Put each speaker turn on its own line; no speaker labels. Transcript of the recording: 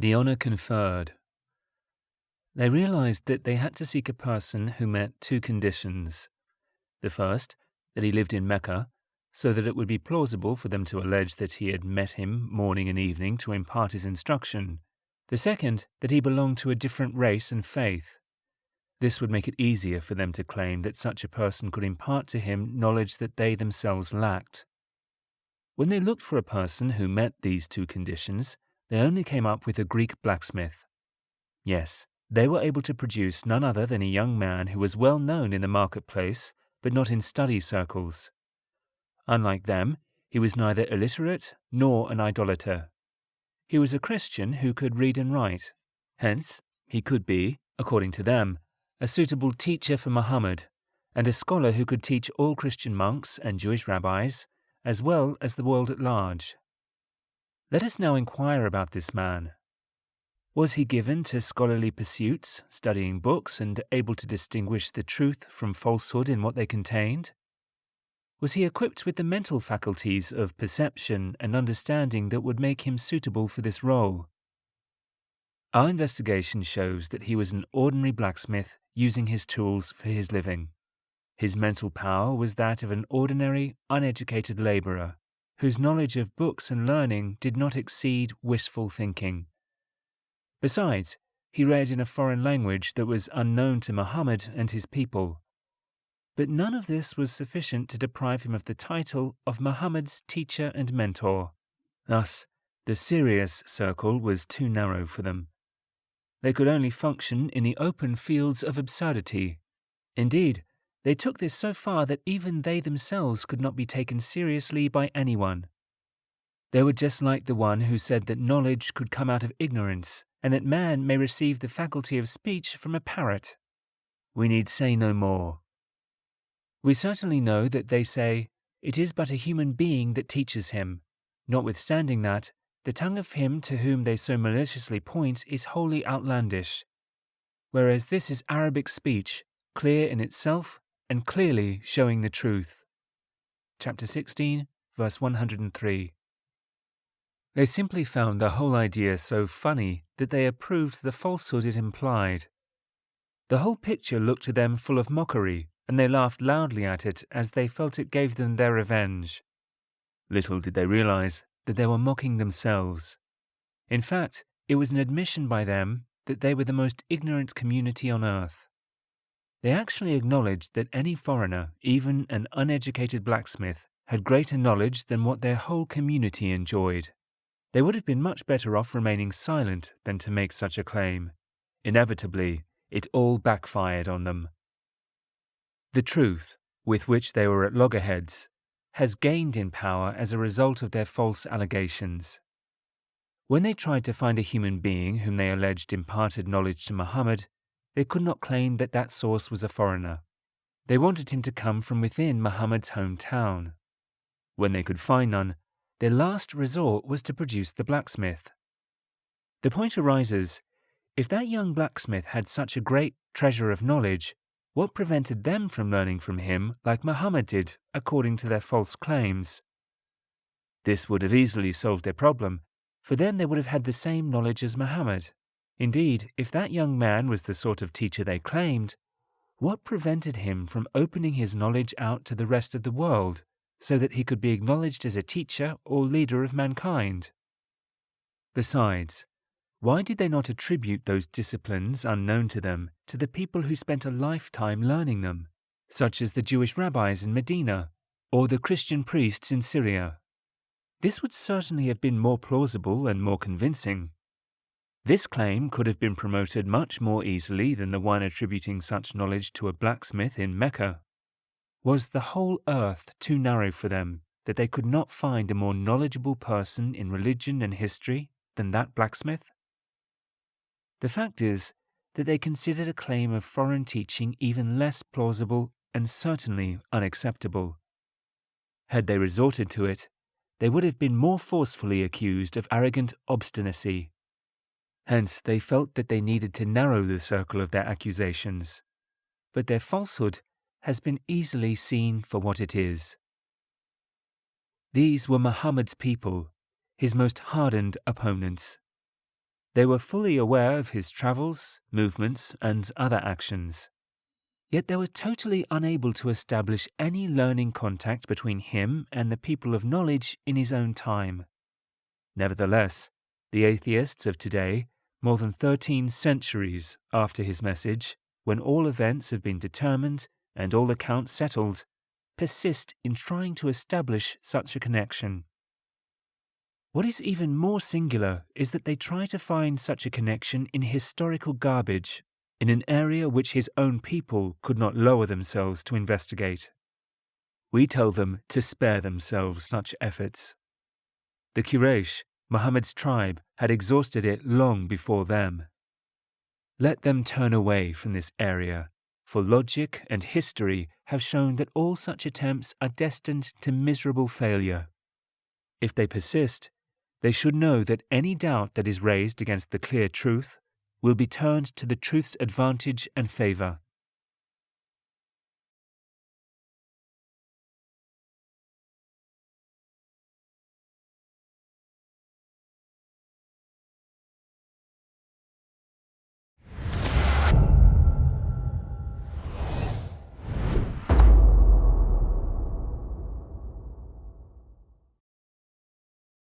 The Honour Conferred. They realized that they had to seek a person who met two conditions. The first, that he lived in Mecca, so that it would be plausible for them to allege that he had met him morning and evening to impart his instruction. The second, that he belonged to a different race and faith. This would make it easier for them to claim that such a person could impart to him knowledge that they themselves lacked. When they looked for a person who met these two conditions, they only came up with a Greek blacksmith. Yes, they were able to produce none other than a young man who was well known in the marketplace, but not in study circles. Unlike them, he was neither illiterate nor an idolater. He was a Christian who could read and write. Hence, he could be, according to them, a suitable teacher for Muhammad, and a scholar who could teach all Christian monks and Jewish rabbis, as well as the world at large. Let us now inquire about this man. Was he given to scholarly pursuits, studying books and able to distinguish the truth from falsehood in what they contained? Was he equipped with the mental faculties of perception and understanding that would make him suitable for this role? Our investigation shows that he was an ordinary blacksmith using his tools for his living. His mental power was that of an ordinary, uneducated labourer, whose knowledge of books and learning did not exceed wishful thinking. Besides, he read in a foreign language that was unknown to Muhammad and his people. But none of this was sufficient to deprive him of the title of Muhammad's teacher and mentor. Thus, the serious circle was too narrow for them. They could only function in the open fields of absurdity. Indeed, they took this so far that even they themselves could not be taken seriously by anyone. They were just like the one who said that knowledge could come out of ignorance, and that man may receive the faculty of speech from a parrot. We need say no more. We certainly know that they say, "It is but a human being that teaches him," notwithstanding that, the tongue of him to whom they so maliciously point is wholly outlandish, whereas this is Arabic speech, clear in itself and clearly showing the truth. Chapter 16, verse 103. They simply found the whole idea so funny that they approved the falsehood it implied. The whole picture looked to them full of mockery, and they laughed loudly at it as they felt it gave them their revenge. Little did they realize that they were mocking themselves. In fact, it was an admission by them that they were the most ignorant community on earth. They actually acknowledged that any foreigner, even an uneducated blacksmith, had greater knowledge than what their whole community enjoyed. They would have been much better off remaining silent than to make such a claim. Inevitably, it all backfired on them. The truth, with which they were at loggerheads, has gained in power as a result of their false allegations. When they tried to find a human being whom they alleged imparted knowledge to Muhammad, they could not claim that that source was a foreigner. They wanted him to come from within Muhammad's hometown. When they could find none, their last resort was to produce the blacksmith. The point arises, if that young blacksmith had such a great treasure of knowledge, what prevented them from learning from him like Muhammad did, according to their false claims? This would have easily solved their problem, for then they would have had the same knowledge as Muhammad. Indeed, if that young man was the sort of teacher they claimed, what prevented him from opening his knowledge out to the rest of the world, so that he could be acknowledged as a teacher or leader of mankind? Besides, why did they not attribute those disciplines unknown to them to the people who spent a lifetime learning them, such as the Jewish rabbis in Medina or the Christian priests in Syria? This would certainly have been more plausible and more convincing. This claim could have been promoted much more easily than the one attributing such knowledge to a blacksmith in Mecca. Was the whole earth too narrow for them, that they could not find a more knowledgeable person in religion and history than that blacksmith? The fact is that they considered a claim of foreign teaching even less plausible and certainly unacceptable. Had they resorted to it, they would have been more forcefully accused of arrogant obstinacy. Hence, they felt that they needed to narrow the circle of their accusations. But their falsehood has been easily seen for what it is. These were Muhammad's people, his most hardened opponents. They were fully aware of his travels, movements, and other actions. Yet they were totally unable to establish any learning contact between him and the people of knowledge in his own time. Nevertheless, the atheists of today, more than 13 centuries after his message, when all events have been determined and all accounts settled, persist in trying to establish such a connection. What is even more singular is that they try to find such a connection in historical garbage, in an area which his own people could not lower themselves to investigate. We tell them to spare themselves such efforts. The Quraysh, Muhammad's tribe, had exhausted it long before them. Let them turn away from this area, for logic and history have shown that all such attempts are destined to miserable failure. If they persist, they should know that any doubt that is raised against the clear truth will be turned to the truth's advantage and favor.